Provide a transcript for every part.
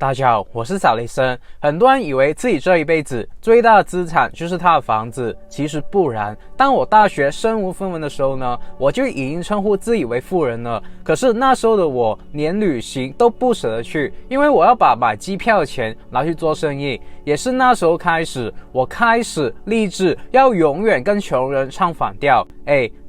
大家好，我是小雷声。很多人以为自己这一辈子最大的资产就是他的房子，其实不然。当我大学身无分文的时候呢，我就已经称呼自己为富人了。可是那时候的我连旅行都不舍得去，因为我要把买机票的钱拿去做生意。也是那时候开始，我开始立志要永远跟穷人唱反调。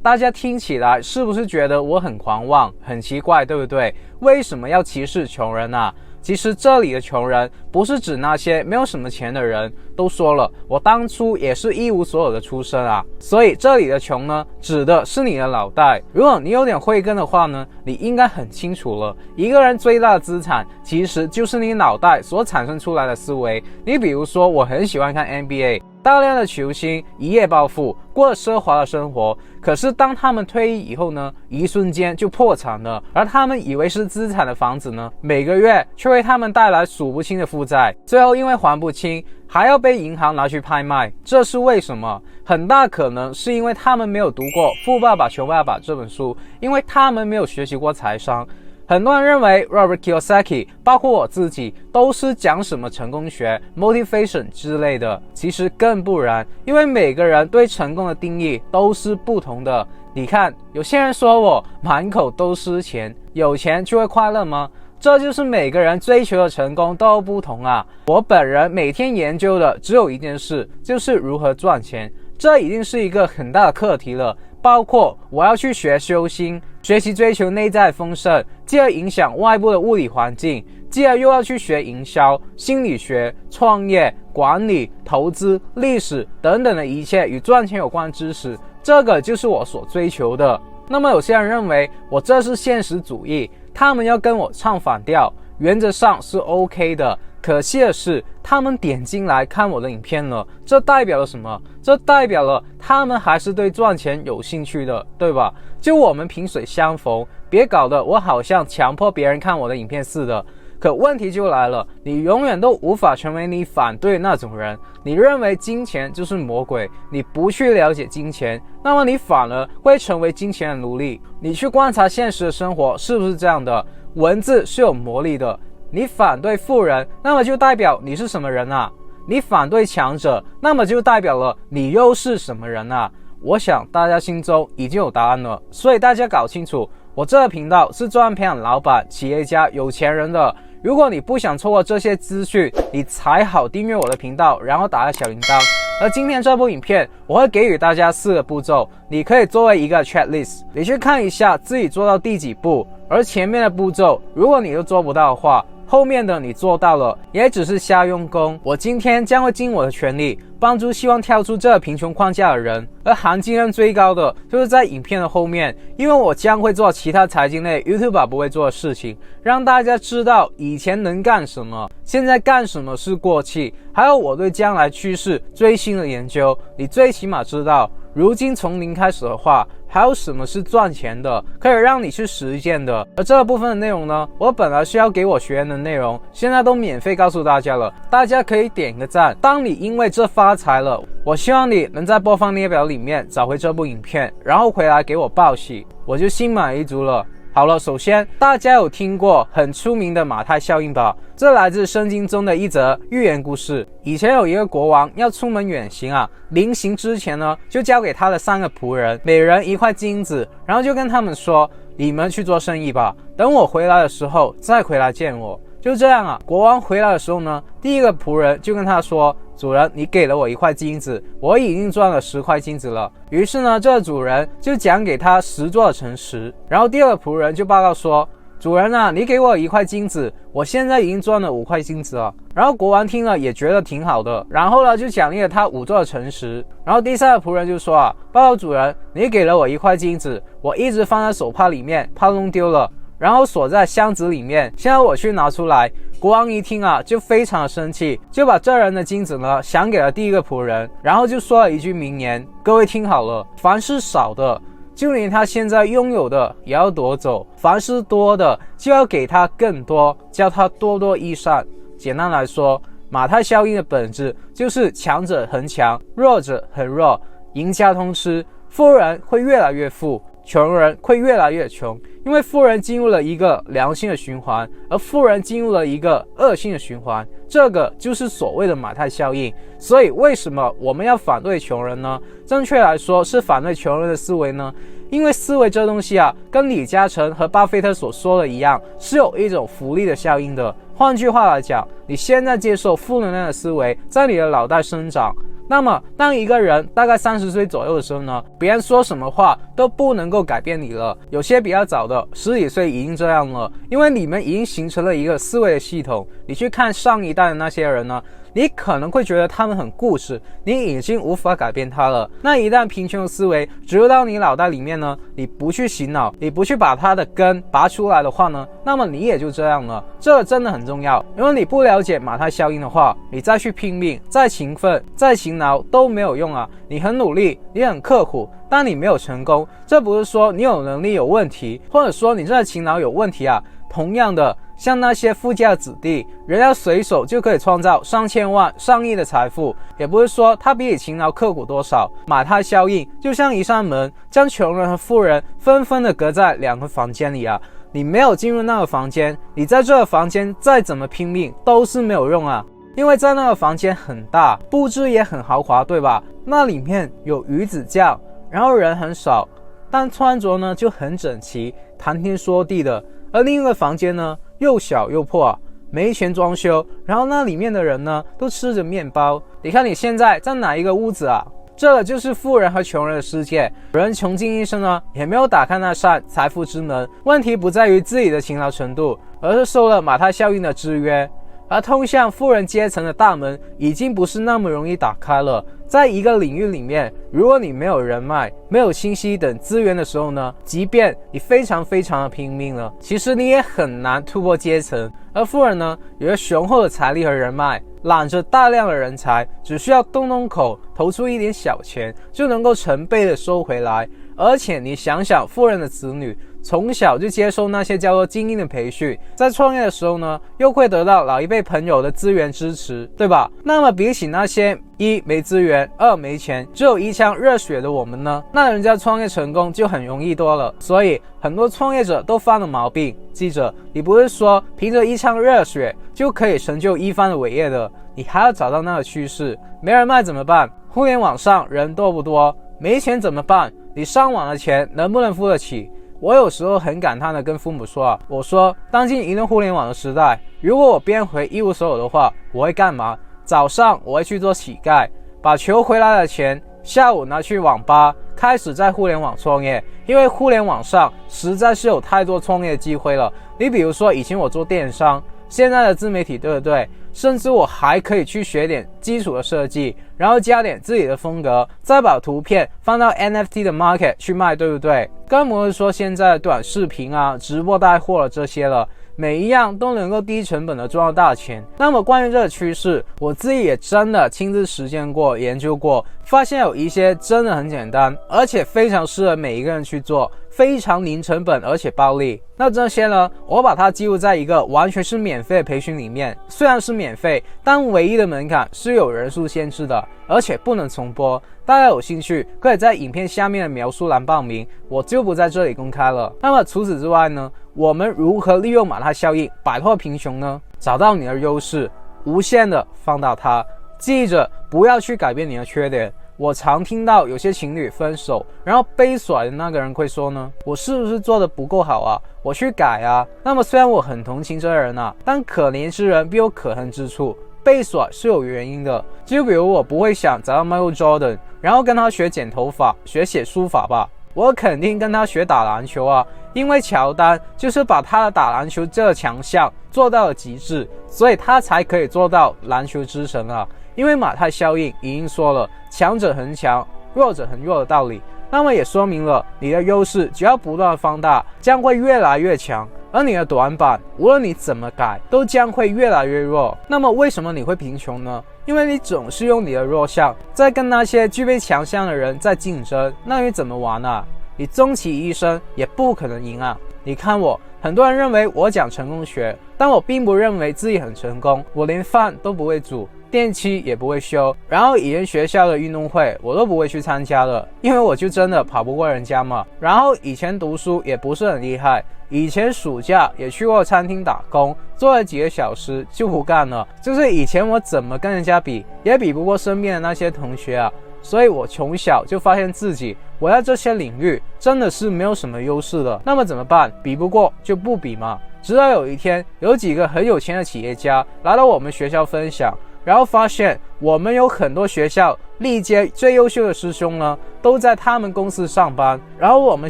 大家听起来是不是觉得我很狂妄，很奇怪，对不对？为什么要歧视穷人啊？其实这里的穷人不是指那些没有什么钱的人，都说了，我当初也是一无所有的出身啊。所以这里的穷呢，指的是你的脑袋。如果你有点慧根的话呢，你应该很清楚了，一个人最大的资产其实就是你脑袋所产生出来的思维。你比如说，我很喜欢看 NBA， 大量的球星一夜暴富，过了奢华的生活，可是当他们退役以后呢，一瞬间就破产了，而他们以为是资产的房子呢，每个月却为他们带来数不清的负债，最后因为还不清，还要被银行拿去拍卖。这是为什么？很大可能是因为他们没有读过《富爸爸穷爸爸》这本书，因为他们没有学习过财商。很多人认为 Robert Kiyosaki 包括我自己都是讲什么成功学 motivation 之类的，其实更不然，因为每个人对成功的定义都是不同的。你看，有些人说我满口都是钱，有钱就会快乐吗？这就是每个人追求的成功都不同啊。我本人每天研究的只有一件事，就是如何赚钱，这已经是一个很大的课题了。包括我要去学修心，学习追求内在丰盛，继而影响外部的物理环境，继而又要去学营销、心理学、创业、管理、投资、历史等等的一切与赚钱有关知识，这个就是我所追求的。那么有些人认为我这是现实主义，他们要跟我唱反调，原则上是 OK 的。可惜的是，他们点进来看我的影片了，这代表了什么？这代表了他们还是对赚钱有兴趣的，对吧？就我们萍水相逢，别搞得我好像强迫别人看我的影片似的。可问题就来了，你永远都无法成为你反对那种人。你认为金钱就是魔鬼，你不去了解金钱，那么你反而会成为金钱的奴隶。你去观察现实的生活是不是这样的？文字是有魔力的。你反对富人，那么就代表你是什么人啊？你反对强者，那么就代表了你又是什么人啊？我想大家心中已经有答案了，所以大家搞清楚，我这个频道是专门培养老板、企业家、有钱人的。如果你不想错过这些资讯，你才好订阅我的频道，然后打开小铃铛。而今天这部影片，我会给予大家4个步骤，你可以作为一个 checklist， 你去看一下自己做到第几步。而前面的步骤，如果你都做不到的话，后面的你做到了，也只是瞎用功。我今天将会尽我的全力，帮助希望跳出这贫穷框架的人。而含金量最高的就是在影片的后面，因为我将会做其他财经类 YouTuber 不会做的事情，让大家知道以前能干什么，现在干什么是过气，还有我对将来趋势最新的研究。你最起码知道，如今从零开始的话，还有什么是赚钱的，可以让你去实践的。而这部分的内容呢，我本来是要给我学员的内容，现在都免费告诉大家了，大家可以点个赞。当你因为这发财了，我希望你能在播放列表里面找回这部影片，然后回来给我报喜，我就心满意足了。好了，首先大家有听过很出名的马太效应吧？这来自圣经中的一则寓言故事。以前有一个国王要出门远行啊，临行之前呢，就交给他的3个仆人，每人一块金子，然后就跟他们说，你们去做生意吧，等我回来的时候再回来见我。就这样啊，国王回来的时候呢，第一个仆人就跟他说，主人，你给了我1块金子，我已经赚了10块金子了。于是呢，这个主人就讲给他10做成10。然后第二个仆人就报告说，主人啊，你给我1块金子，我现在已经赚了5块金子了。然后国王听了也觉得挺好的，然后呢就奖励了他5做成10。然后第三个仆人就说啊，报告主人，你给了我1块金子，我一直放在手帕里面，怕弄丢了，然后锁在箱子里面，现在我去拿出来。国王一听啊，就非常的生气，就把这人的金子呢赏给了第一个仆人，然后就说了一句名言，各位听好了，凡是少的，就连他现在拥有的也要夺走；凡是多的，就要给他更多，叫他多多益善。简单来说，马太效应的本质就是强者恒强，弱者恒弱，赢家通吃，富人会越来越富，穷人会越来越穷，因为富人进入了一个良性的循环，而富人进入了一个恶性的循环，这个就是所谓的马太效应。所以为什么我们要反对穷人呢？正确来说是反对穷人的思维呢？因为思维这东西啊，跟李嘉诚和巴菲特所说的一样，是有一种复利的效应的。换句话来讲，你现在接受负能量的思维在你的脑袋生长，那么当一个人大概30岁左右的时候呢，别人说什么话都不能够改变你了。有些比较早的10几岁已经这样了，因为你们已经形成了一个思维的系统。你去看上一代的那些人呢，你可能会觉得他们很固执，你已经无法改变他了。那一旦贫穷的思维植入到你脑袋里面呢，你不去洗脑，你不去把它的根拔出来的话呢，那么你也就这样了。这个真的很重要，因为你不了解马太效应的话，你再去拼命，再勤奋，再勤劳都没有用啊。你很努力，你很刻苦，但你没有成功，这不是说你有能力有问题，或者说你这勤劳有问题啊。同样的，像那些富家子弟，人家随手就可以创造上千万、上亿的财富，也不是说他比你勤劳刻苦多少。马太效应就像一扇门，将穷人和富人纷纷的隔在2个房间里啊。你没有进入那个房间，你在这个房间再怎么拼命都是没有用啊。因为在那个房间很大，布置也很豪华，对吧？那里面有鱼子酱，然后人很少，但穿着呢就很整齐，谈天说地的。而另一个房间呢，又小又破啊，没钱装修，然后那里面的人呢都吃着面包。你看你现在在哪一个屋子啊？这个就是富人和穷人的世界。人穷尽一生呢，也没有打开那扇财富之门。问题不在于自己的勤劳程度，而是受了马太效应的制约。而通向富人阶层的大门已经不是那么容易打开了。在一个领域里面，如果你没有人脉、没有信息等资源的时候呢，即便你非常的拼命了，其实你也很难突破阶层。而富人呢，有着雄厚的财力和人脉，揽着大量的人才，只需要动口，投出一点小钱，就能够成倍的收回来。而且你想想，富人的子女从小就接受那些叫做精英的培训，在创业的时候呢，又会得到老一辈朋友的资源支持，对吧？那么比起那些1没资源，2没钱，只有一腔热血的我们呢，那人家创业成功就很容易多了。所以很多创业者都犯了毛病。记着，你不是说凭着一腔热血就可以成就一番的伟业的，你还要找到那个趋势。没人脉怎么办？互联网上人多不多？没钱怎么办？你上网的钱能不能付得起？我有时候很感叹的跟父母说啊，我说当今移动互联网的时代，如果我变回一无所有的话，我会干嘛？早上我会去做乞丐，把求回来的钱下午拿去网吧，开始在互联网创业。因为互联网上实在是有太多创业的机会了。你比如说以前我做电商，现在的自媒体，对不对？甚至我还可以去学点基础的设计，然后加点自己的风格，再把图片放到 NFT 的 market 去卖，对不对？更不是说现在的短视频啊、直播带货了这些了，每一样都能够低成本的赚到大钱。那么关于这个趋势，我自己也真的亲自实践过、研究过，发现有一些真的很简单，而且非常适合每一个人去做，非常零成本而且暴利。那这些呢，我把它记录在一个完全是免费的培训里面。虽然是免费，但唯一的门槛是有人数限制的，而且不能重播。大家有兴趣可以在影片下面的描述栏报名，我就不在这里公开了。那么除此之外呢，我们如何利用马太效应摆脱贫穷呢？找到你的优势，无限的放大它。记着，不要去改变你的缺点。我常听到有些情侣分手，然后被甩的那个人会说呢，我是不是做得不够好啊？我去改啊。那么虽然我很同情这个人啊，但可怜之人必有可恨之处。被甩是有原因的，就比如我不会想找到 Michael Jordan， 然后跟他学剪头发、学写书法吧，我肯定跟他学打篮球啊，因为乔丹就是把他的打篮球这个强项做到了极致，所以他才可以做到篮球之神啊。因为马太效应已经说了，强者恒强，弱者恒弱的道理，那么也说明了你的优势只要不断的放大，将会越来越强，而你的短板无论你怎么改都将会越来越弱。那么为什么你会贫穷呢？因为你总是用你的弱项在跟那些具备强项的人在竞争，那你怎么玩啊？你终其一生也不可能赢啊。你看我，很多人认为我讲成功学，但我并不认为自己很成功。我连饭都不会煮，电器也不会修，然后以前学校的运动会我都不会去参加的，因为我就真的跑不过人家嘛。然后以前读书也不是很厉害，以前暑假也去过餐厅打工，做了几个小时就不干了。就是以前我怎么跟人家比，也比不过身边的那些同学啊。所以我从小就发现自己我在这些领域真的是没有什么优势的。那么怎么办？比不过就不比嘛。直到有一天，有几个很有钱的企业家来到我们学校分享，然后发现我们有很多学校历届最优秀的师兄呢，都在他们公司上班。然后我们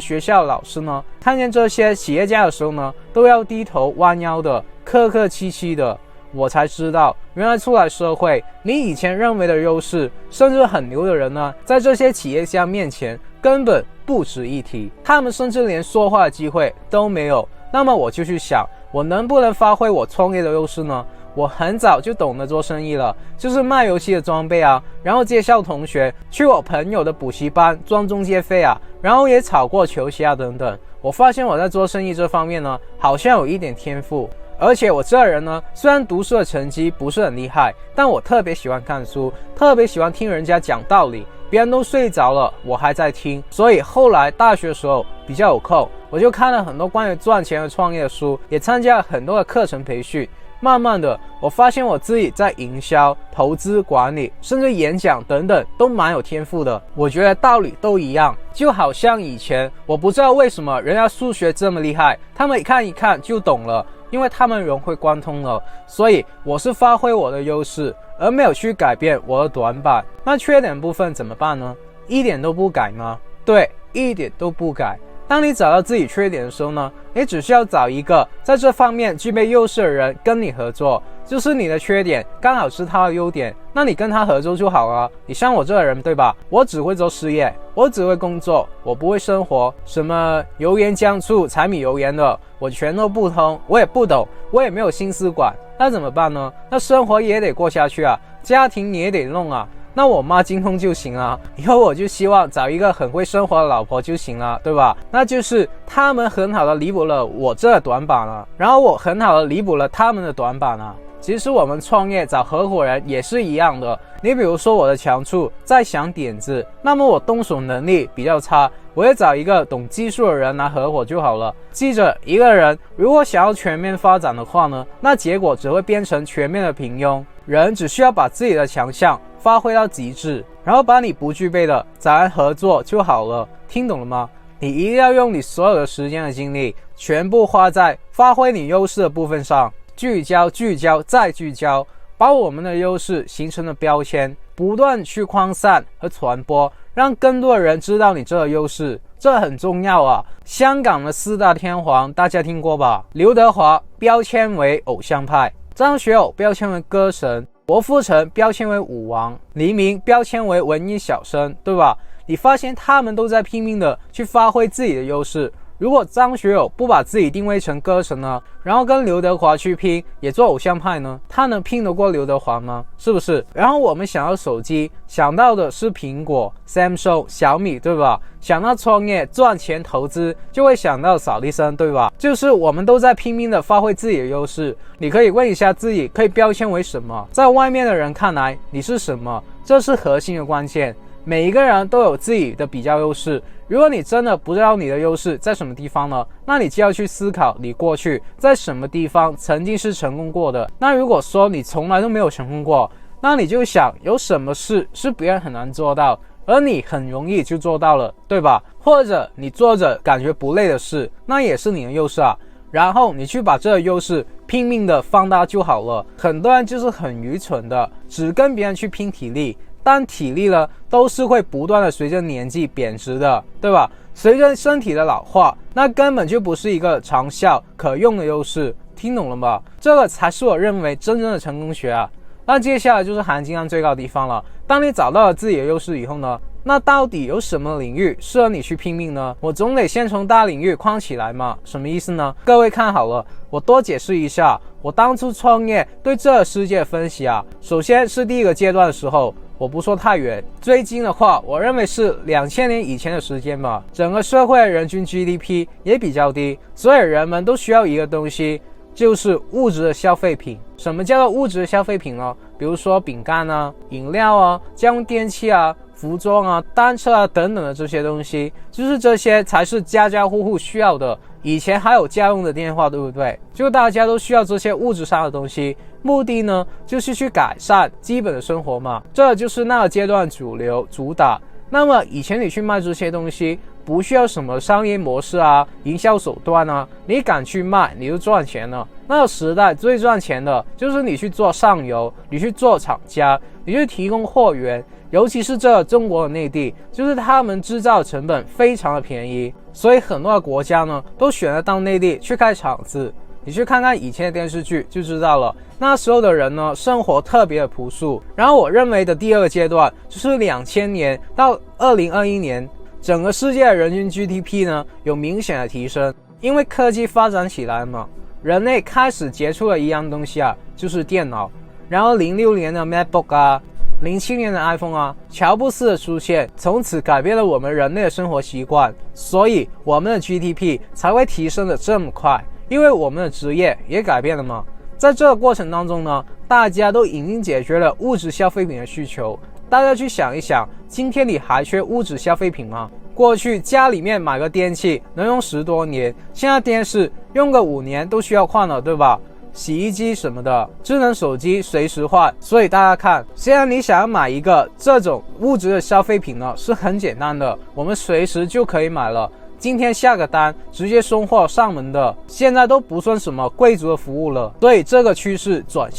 学校的老师呢，看见这些企业家的时候呢，都要低头弯腰的，客客气气的。我才知道，原来出来社会，你以前认为的优势，甚至很牛的人呢，在这些企业家面前根本不值一提，他们甚至连说话的机会都没有。那么我就去想，我能不能发挥我创业的优势呢？我很早就懂得做生意了，就是卖游戏的装备啊，然后介绍同学去我朋友的补习班赚中介费啊，然后也炒过球鞋啊等等。我发现我在做生意这方面呢，好像有一点天赋。而且我这人呢，虽然读书的成绩不是很厉害，但我特别喜欢看书，特别喜欢听人家讲道理，别人都睡着了，我还在听。所以后来大学的时候比较有空，我就看了很多关于赚钱和创业的书，也参加了很多的课程培训。慢慢的，我发现我自己在营销、投资管理，甚至演讲等等都蛮有天赋的。我觉得道理都一样，就好像以前我不知道为什么人家数学这么厉害，他们看一看就懂了，因为他们融会贯通了。所以我是发挥我的优势，而没有去改变我的短板。那缺点部分怎么办呢？一点都不改吗？对，一点都不改。当你找到自己缺点的时候呢，你只需要找一个在这方面具备优势的人跟你合作，就是你的缺点刚好是他的优点，那你跟他合作就好了。你像我这个人对吧，我只会做事业，我只会工作，我不会生活，什么油盐酱醋柴米油盐的我全都不通，我也不懂，我也没有心思管。那怎么办呢？那生活也得过下去啊，家庭你也得弄啊，那我妈精通就行啊，以后我就希望找一个很会生活的老婆就行了，对吧？那就是他们很好的弥补了我这个短板了，然后我很好的弥补了他们的短板啊。其实我们创业找合伙人也是一样的，你比如说我的强处在想点子，那么我动手能力比较差，我也找一个懂技术的人来合伙就好了。记着，一个人如果想要全面发展的话呢，那结果只会变成全面的平庸。人只需要把自己的强项发挥到极致，然后把你不具备的找人合作就好了。听懂了吗？你一定要用你所有的时间和精力全部花在发挥你优势的部分上，聚焦聚焦再聚焦，把我们的优势形成了标签，不断去扩散和传播，让更多的人知道你这个优势，这很重要啊。香港的四大天王大家听过吧？刘德华标签为偶像派，张学友标签为歌神，郭富城标签为舞王，黎明标签为文艺小生，对吧？你发现他们都在拼命的去发挥自己的优势。如果张学友不把自己定位成歌神呢，然后跟刘德华去拼，也做偶像派呢，他能拼得过刘德华吗？是不是？然后我们想要手机，想到的是苹果、Samsung、小米，对吧？想到创业、赚钱、投资，就会想到扫地僧，对吧？就是我们都在拼命的发挥自己的优势。你可以问一下自己，可以标签为什么？在外面的人看来，你是什么？这是核心的关键。每一个人都有自己的比较优势，如果你真的不知道你的优势在什么地方呢，那你就要去思考你过去在什么地方曾经是成功过的。那如果说你从来都没有成功过，那你就想有什么事是别人很难做到，而你很容易就做到了，对吧？或者你做着感觉不累的事，那也是你的优势啊。然后你去把这个优势拼命的放大就好了。很多人就是很愚蠢的，只跟别人去拼体力，但体力呢，都是会不断的随着年纪贬值的，对吧？随着身体的老化，那根本就不是一个长效可用的优势，听懂了吗？这个才是我认为真正的成功学啊。那接下来就是含金量最高的地方了。当你找到了自己的优势以后呢，那到底有什么领域适合你去拼命呢？我总得先从大领域框起来嘛。什么意思呢？各位看好了，我多解释一下。我当初创业对这个世界的分析啊，首先是第一个阶段的时候，我不说太远，最近的话我认为是2000年以前的时间吧。整个社会的人均 GDP 也比较低，所以人们都需要一个东西，就是物质的消费品。什么叫做物质的消费品呢？比如说饼干啊、饮料啊、家用电器啊、服装啊、单车啊等等的这些东西，就是这些才是家家户户需要的。以前还有家用的电话，对不对？就大家都需要这些物质上的东西，目的呢就是去改善基本的生活嘛，这就是那个阶段主流主打。那么以前你去卖这些东西，不需要什么商业模式啊、营销手段啊，你敢去卖你就赚钱了。那个时代最赚钱的就是你去做上游，你去做厂家，你去提供货源，尤其是这中国的内地，就是他们制造成本非常的便宜，所以很多的国家呢都选择到内地去开厂子。你去看看以前的电视剧就知道了，那时候的人呢生活特别的朴素。然后我认为的第二个阶段就是2000年到2021年，整个世界的人均 GDP 呢有明显的提升，因为科技发展起来嘛，人类开始接触了一样东西啊，就是电脑。然后06年的 MacBook 啊，07年的 iPhone 啊，乔布斯的出现，从此改变了我们人类的生活习惯，所以我们的 GDP 才会提升的这么快，因为我们的职业也改变了嘛。在这个过程当中呢，大家都已经解决了物质消费品的需求。大家去想一想，今天你还缺物质消费品吗？过去家里面买个电器能用10多年，现在电视用个5年都需要换了，对吧？洗衣机什么的，智能手机随时换。所以大家看，现在你想要买一个这种物质的消费品呢，是很简单的，我们随时就可以买了。今天下个单直接送货上门的，现在都不算什么贵族的服务了。所以这个趋势转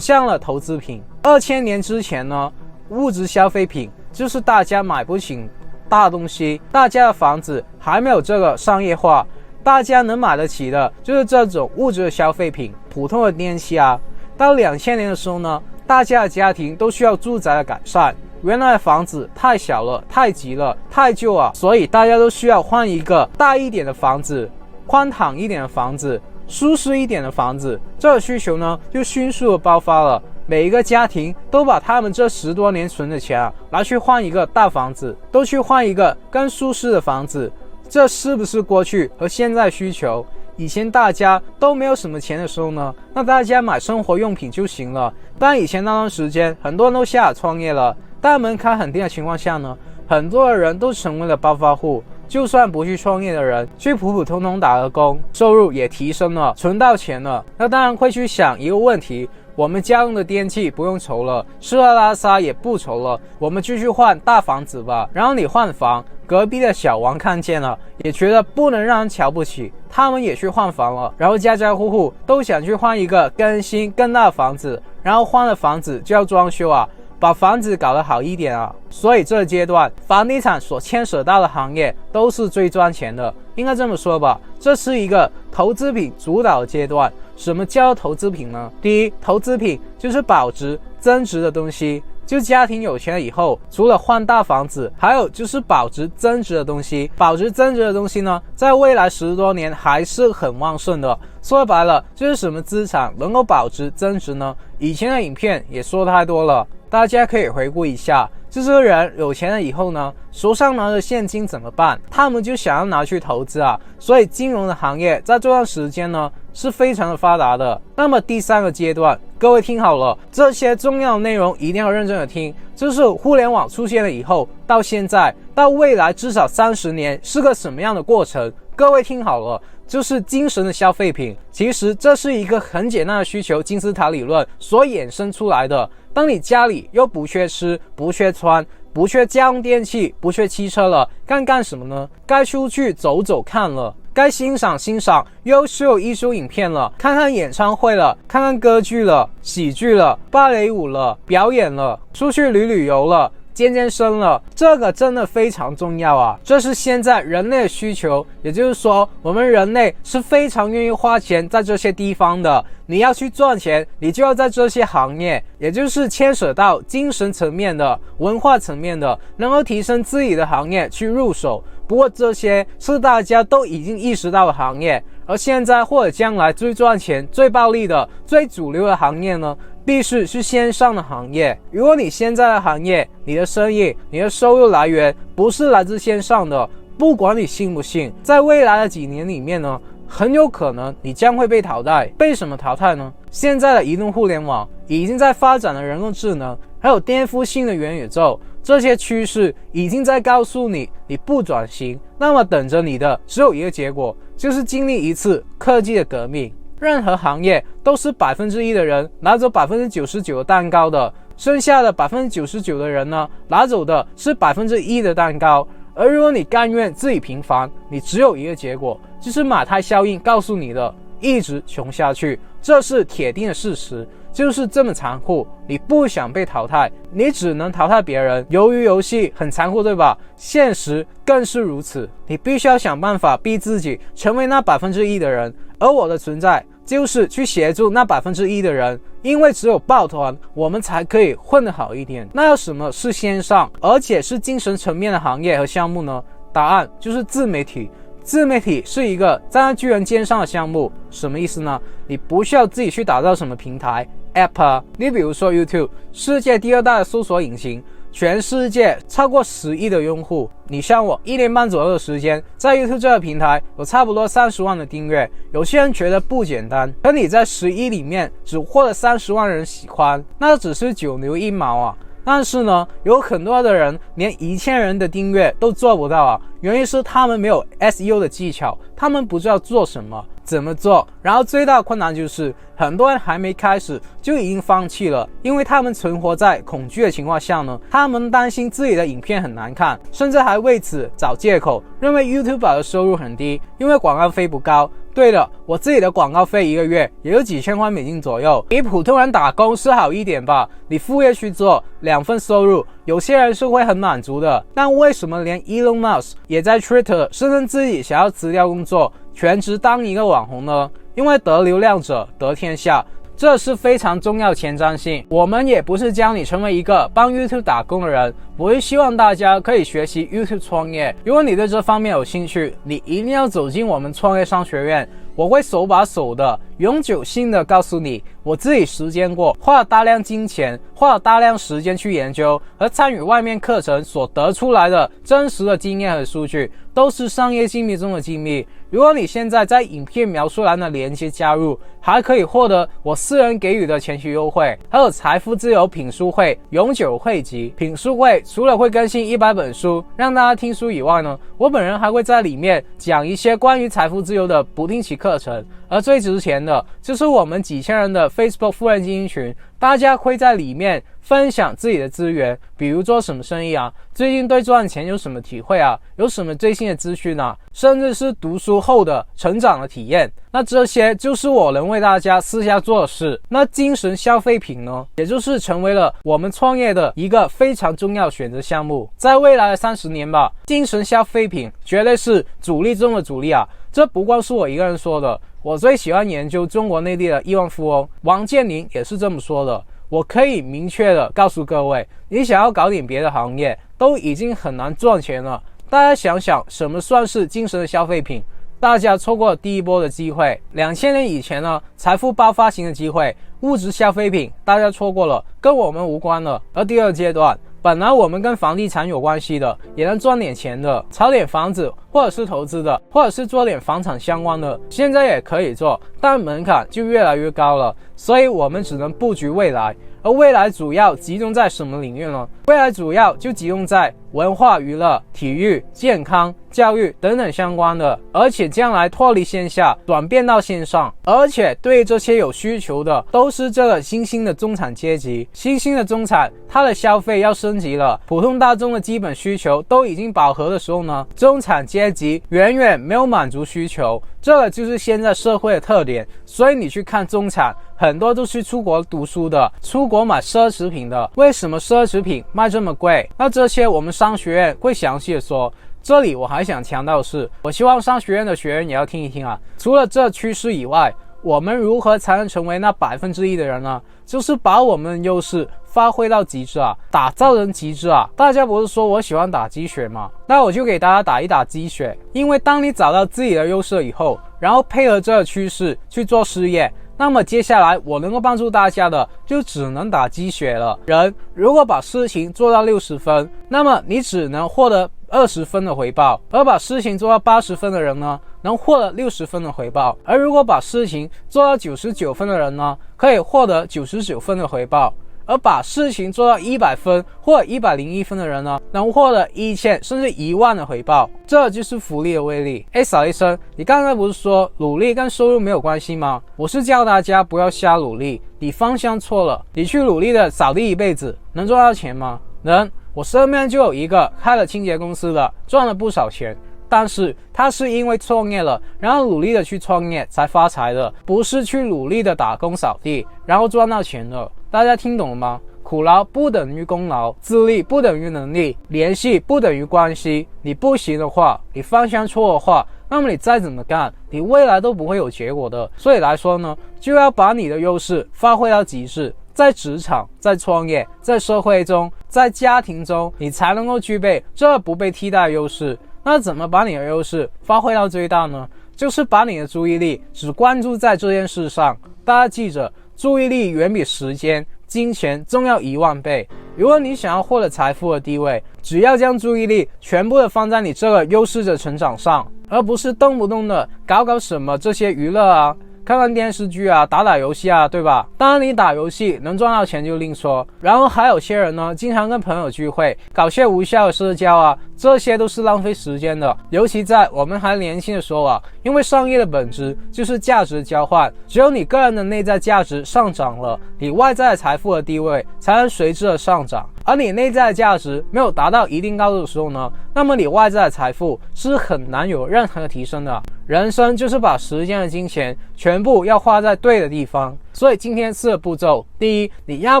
向了投资品。2000年之前呢，物质消费品就是大家买不起大东西，大家的房子还没有这个商业化，大家能买得起的就是这种物质的消费品，普通的电器啊。到2000年的时候呢，大家的家庭都需要住宅的改善，原来的房子太小了、太挤了、太旧了，所以大家都需要换一个大一点的房子、宽敞一点的房子、舒适一点的房子。这个需求呢就迅速的爆发了，每一个家庭都把他们这10多年存的钱啊拿去换一个大房子，都去换一个更舒适的房子。这是不是过去和现在需求？以前大家都没有什么钱的时候呢，那大家买生活用品就行了。但以前那段时间，很多人都下海创业了，但门槛很低的情况下呢，很多的人都成为了暴发户。就算不去创业的人，去普普通通打个工，收入也提升了，存到钱了，那当然会去想一个问题：我们家用的电器不用愁了，吃喝拉撒也不愁了，我们就去换大房子吧。然后你换房，隔壁的小王看见了，也觉得不能让人瞧不起，他们也去换房了。然后家家户户都想去换一个更新更大的房子，然后换了房子就要装修啊，把房子搞得好一点啊。所以这个阶段房地产所牵扯到的行业都是最赚钱的，应该这么说吧，这是一个投资品主导的阶段。什么叫投资品呢？第一，投资品就是保值增值的东西，就家庭有钱了以后，除了换大房子，还有就是保值增值的东西。保值增值的东西呢，在未来10多年还是很旺盛的。说白了，就是什么资产能够保值增值呢？以前的影片也说太多了，大家可以回顾一下。这些人有钱了以后呢，手上拿着现金怎么办？他们就想要拿去投资啊。所以金融的行业在这段时间呢是非常的发达的。那么第3个阶段，各位听好了，这些重要的内容一定要认真的听。就是互联网出现了以后，到现在到未来至少30年是个什么样的过程？各位听好了，就是精神的消费品。其实这是一个很简单的需求金字塔理论所衍生出来的。当你家里又不缺吃、不缺穿、不缺家用电器、不缺汽车了，干什么呢？该出去走走看了，该欣赏优秀艺术影片了，看看演唱会了，看看歌剧了，喜剧了，芭蕾舞了，表演了，出去旅游了，健身了，这个真的非常重要啊！这是现在人类的需求，也就是说，我们人类是非常愿意花钱在这些地方的。你要去赚钱，你就要在这些行业，也就是牵扯到精神层面的、文化层面的，能够提升自己的行业去入手。不过这些是大家都已经意识到的行业，而现在或者将来最赚钱、最暴利的、最主流的行业呢，必须是线上的行业。如果你现在的行业、你的生意、你的收入来源不是来自线上的，不管你信不信，在未来的几年里面呢，很有可能你将会被淘汰。被什么淘汰呢？现在的移动互联网已经在发展的人工智能，还有颠覆性的元宇宙，这些趋势已经在告诉你，你不转型，那么等着你的只有一个结果，就是经历一次科技的革命。任何行业都是1%的人拿走99%的蛋糕的，剩下的99%的人呢，拿走的是1%的蛋糕。而如果你甘愿自己平凡，你只有一个结果，就是马太效应告诉你的，一直穷下去，这是铁定的事实，就是这么残酷。你不想被淘汰，你只能淘汰别人。鱿鱼游戏很残酷，对吧？现实更是如此，你必须要想办法逼自己成为那1%的人，而我的存在就是去协助那1%的人，因为只有抱团，我们才可以混得好一点。那有什么是线上，而且是精神层面的行业和项目呢？答案就是自媒体。自媒体是一个站在巨人肩上的项目，什么意思呢？你不需要自己去打造什么平台 App 啊，你比如说 YouTube， 世界第2大的搜索引擎，全世界超过10亿的用户。你像我1年半左右的时间，在 YouTube 这个平台有差不多30万的订阅。有些人觉得不简单，可你在10亿里面只获得30万人喜欢，那只是9牛1毛啊。但是呢，有很多的人连1000人的订阅都做不到啊，原因是他们没有 SEO 的技巧，他们不知道做什么，怎么做。然后最大的困难就是很多人还没开始就已经放弃了，因为他们存活在恐惧的情况下呢，他们担心自己的影片很难看，甚至还为此找借口，认为 YouTuber 的收入很低，因为广告费不高。对了，我自己的广告费1个月也有几千块美金左右，比普通人打工是好一点吧。你副业去做2份收入，有些人是会很满足的。但为什么连 Elon Musk 也在 Twitter 声称自己想要辞掉工作，全职当一个网红呢？因为得流量者得天下，这是非常重要的前瞻性。我们也不是教你成为一个帮 YouTube 打工的人，我也希望大家可以学习 YouTube 创业。如果你对这方面有兴趣，你一定要走进我们创业商学院，我会手把手的永久性的告诉你，我自己实践过，花了大量金钱，花了大量时间去研究和参与外面课程所得出来的真实的经验和数据，都是商业机密中的机密。如果你现在在影片描述栏的连接加入，还可以获得我私人给予的前期优惠，还有财富自由品书会永久会籍。品书会除了会更新100本书让大家听书以外呢，我本人还会在里面讲一些关于财富自由的不定期课程。而最值钱的就是我们几千人的 Facebook 富人精英群，大家会在里面分享自己的资源，比如做什么生意啊，最近对赚钱有什么体会啊，有什么最新的资讯啊，甚至是读书后的成长的体验。那这些就是我能为大家私下做的事。那精神消费品呢，也就是成为了我们创业的一个非常重要选择项目。在未来的30年吧，精神消费品绝对是主力中的主力啊。这不光是我一个人说的，我最喜欢研究中国内地的亿万富翁王健林也是这么说的。我可以明确的告诉各位，你想要搞点别的行业都已经很难赚钱了。大家想想什么算是精神的消费品？大家错过了第一波的机会，2000年以前呢，财富爆发型的机会，物质消费品大家错过了，跟我们无关了。而第二阶段，本来我们跟房地产有关系的，也能赚点钱的，炒点房子，或者是投资的，或者是做点房产相关的，现在也可以做，但门槛就越来越高了，所以我们只能布局未来。而未来主要集中在什么领域呢？未来主要就集中在文化娱乐、体育、健康、教育等等相关的，而且将来脱离线下转变到线上，而且对这些有需求的都是这个新兴的中产阶级。新兴的中产，他的消费要升级了，普通大众的基本需求都已经饱和的时候呢，中产阶级远远没有满足需求，这个就是现在社会的特点。所以你去看中产，很多都是出国读书的，出国买奢侈品的。为什么奢侈品卖这么贵？那这些我们商学院会详细的说。这里我还想强调的是，我希望商学院的学员也要听一听啊。除了这趋势以外，我们如何才能成为那1%的人呢？就是把我们的优势发挥到极致啊，打造成极致啊。大家不是说我喜欢打鸡血吗？那我就给大家打一打鸡血。因为当你找到自己的优势以后，然后配合这个趋势去做事业，那么接下来我能够帮助大家的就只能打鸡血了。人如果把事情做到60分，那么你只能获得20分的回报，而把事情做到80分的人呢，能获得60分的回报，而如果把事情做到99分的人呢，可以获得99分的回报。而把事情做到100分或者101分的人呢，能获得1000甚至10000的回报。这就是复利的威力。小医生，你刚才不是说努力跟收入没有关系吗？我是教大家不要瞎努力，你方向错了。你去努力的扫地一辈子，能赚到钱吗？能。我身边就有一个开了清洁公司的，赚了不少钱。但是他是因为创业了，然后努力的去创业才发财的，不是去努力的打工扫地，然后赚到钱的。大家听懂了吗？苦劳不等于功劳，自律不等于能力，联系不等于关系。你不行的话，你方向错的话，那么你再怎么干，你未来都不会有结果的。所以来说呢，就要把你的优势发挥到极致。在职场，在创业，在社会中，在家庭中，你才能够具备这不被替代的优势。那怎么把你的优势发挥到最大呢？就是把你的注意力只关注在这件事上。大家记着，注意力远比时间、金钱重要10000倍。如果你想要获得财富的地位，只要将注意力全部的放在你这个优势的成长上，而不是动不动的搞什么这些娱乐啊，看看电视剧啊，打游戏啊，对吧？当然你打游戏能赚到钱就另说。然后还有些人呢，经常跟朋友聚会，搞些无效的社交啊，这些都是浪费时间的。尤其在我们还年轻的时候啊，因为商业的本质就是价值交换，只有你个人的内在价值上涨了，你外在财富的地位才能随之的上涨。而你内在的价值没有达到一定高度的时候呢，那么你外在的财富是很难有任何的提升的。人生就是把时间和金钱全部要花在对的地方。所以今天4个步骤，第一，你要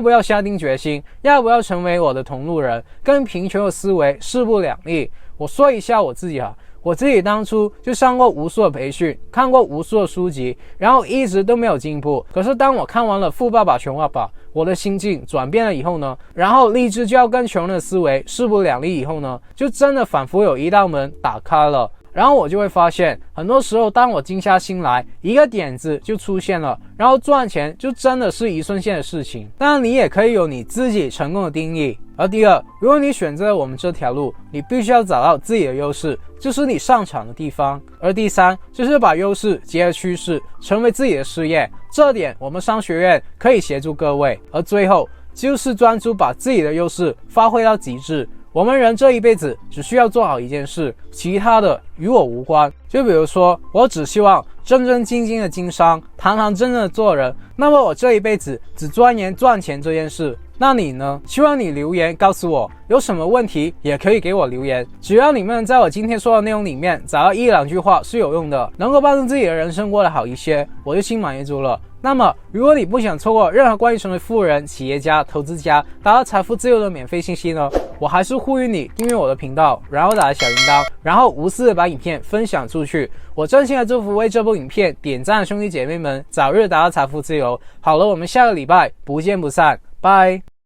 不要下定决心，要不要成为我的同路人，跟贫穷的思维势不两立。我说一下我自己我自己当初就上过无数的培训，看过无数的书籍，然后一直都没有进步。可是当我看完了《富爸爸穷爸爸》，我的心境转变了以后呢，然后立志就要跟穷人的思维势不两立以后呢，就真的仿佛有一道门打开了。然后我就会发现，很多时候当我静下心来，一个点子就出现了，然后赚钱就真的是一瞬间的事情。当然你也可以有你自己成功的定义。而第二，如果你选择了我们这条路，你必须要找到自己的优势，就是你擅长的地方。而第三，就是把优势结合趋势，成为自己的事业。这点我们商学院可以协助各位。而最后，就是专注把自己的优势发挥到极致。我们人这一辈子只需要做好一件事，其他的与我无关。就比如说，我只希望正正经经的经商，堂堂正正的做人，那么我这一辈子只钻研赚钱这件事。那你呢？希望你留言告诉我，有什么问题也可以给我留言。只要你们在我今天说的内容里面找到1-2句话是有用的，能够帮助自己的人生过得好一些，我就心满意足了。那么如果你不想错过任何关于成为富人、企业家、投资家、达到财富自由的免费信息呢，我还是呼吁你订阅我的频道，然后打开小铃铛，然后无私的把影片分享出去。我真心的祝福为这部影片点赞的兄弟姐妹们早日达到财富自由。好了，我们下个礼拜不见不散，拜。